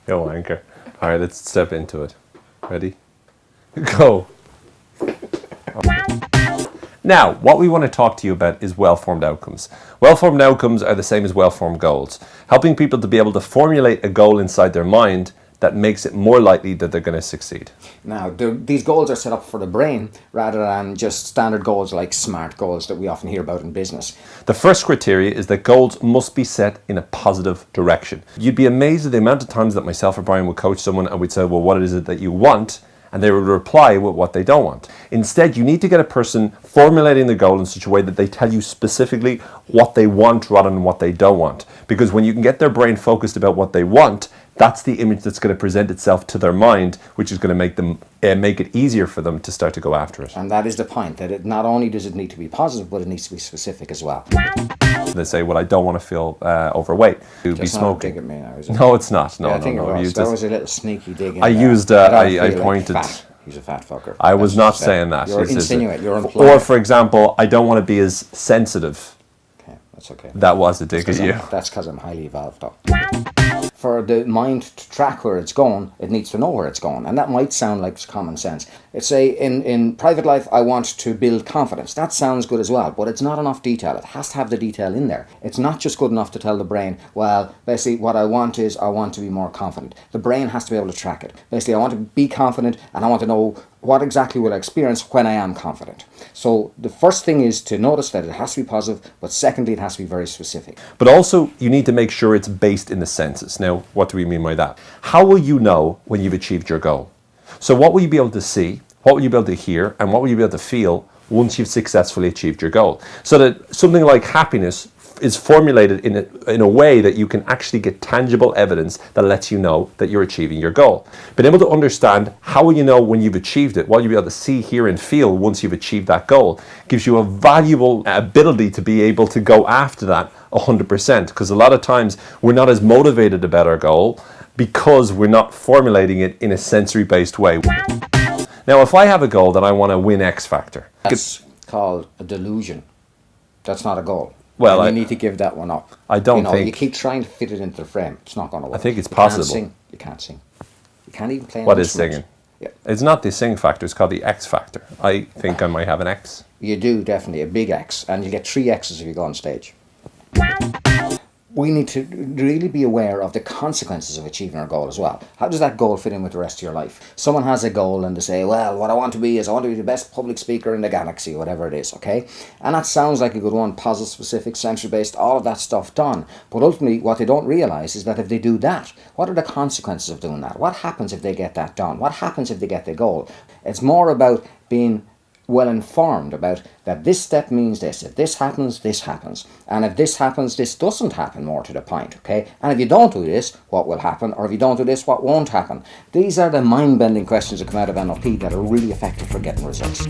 Yo, anchor. All right, let's step into it. Ready? Go. Now, what we want to talk to you about is well-formed outcomes. Well-formed outcomes are the same as well-formed goals, helping people to be able to formulate a goal inside their mind that makes it more likely that they're going to succeed. Now, these goals are set up for the brain rather than just standard goals like SMART goals that we often hear about in business. The first criteria is that goals must be set in a positive direction. You'd be amazed at the amount of times that myself or Brian would coach someone and we'd say, well, what is it that you want? And they would reply with what they don't want. Instead, you need to get a person formulating the goal in such a way that they tell you specifically what they want rather than what they don't want. Because when you can get their brain focused about what they want, that's the image that's going to present itself to their mind, which is going to make it easier for them to start to go after it. And that is the point, that it not only does it need to be positive, but it needs to be specific as well. They say, well, I don't want to feel overweight. You'd be smoking. Dig at me now, is it? No, it's not. No, yeah, I think no. it was. That was a little sneaky dig. I pointed. Fat. He's a fat fucker. I was not saying that. You're insinuating. You're implying. Or, for example, I don't want to be as sensitive. Okay, that's okay. That was a dig at you. That's because I'm highly evolved, though. For the mind to track where it's going, it needs to know where it's going. And that might sound like common sense. Let's say in private life, I want to build confidence. That sounds good as well, but it's not enough detail. It has to have the detail in there. It's not just good enough to tell the brain, well, basically what I want is I want to be more confident. The brain has to be able to track it. Basically, I want to be confident and I want to know what exactly will I experience when I am confident. So the first thing is to notice that it has to be positive, but secondly, it has to be very specific. But also, you need to make sure it's based in the senses. Now, what do we mean by that? How will you know when you've achieved your goal? So what will you be able to see? What will you be able to hear? And what will you be able to feel once you've successfully achieved your goal? So that something like happiness is formulated in a way that you can actually get tangible evidence that lets you know that you're achieving your goal. Being able to understand how will you know when you've achieved it, what you'll be able to see, hear, and feel once you've achieved that goal gives you a valuable ability to be able to go after that 100%. Because a lot of times we're not as motivated about our goal because we're not formulating it in a sensory-based way. Now, if I have a goal that I want to win X Factor. That's called a delusion. That's not a goal. Well, you need to give that one up. I don't think... You keep trying to fit it into the frame. It's not going to work. I think it's possible. You can't sing. You can't even play an What is instrument. singing? Yeah. It's not the sing factor. It's called the X factor. I think I might have an X. You do, definitely. A big X. And you get 3 X's if you go on stage. We need to really be aware of the consequences of achieving our goal as well. How does that goal fit in with the rest of your life? Someone has a goal and they say, well, what I want to be is I want to be the best public speaker in the galaxy, whatever it is, okay? And that sounds like a good one, positive, specific, sensory-based, all of that stuff done. But ultimately, what they don't realize is that if they do that, what are the consequences of doing that? What happens if they get that done? What happens if they get their goal? It's more about being well informed about that this step means this. If this happens, this happens. And if this happens, this doesn't happen, more to the point, okay? And if you don't do this, what will happen? Or if you don't do this, what won't happen? These are the mind-bending questions that come out of NLP that are really effective for getting results.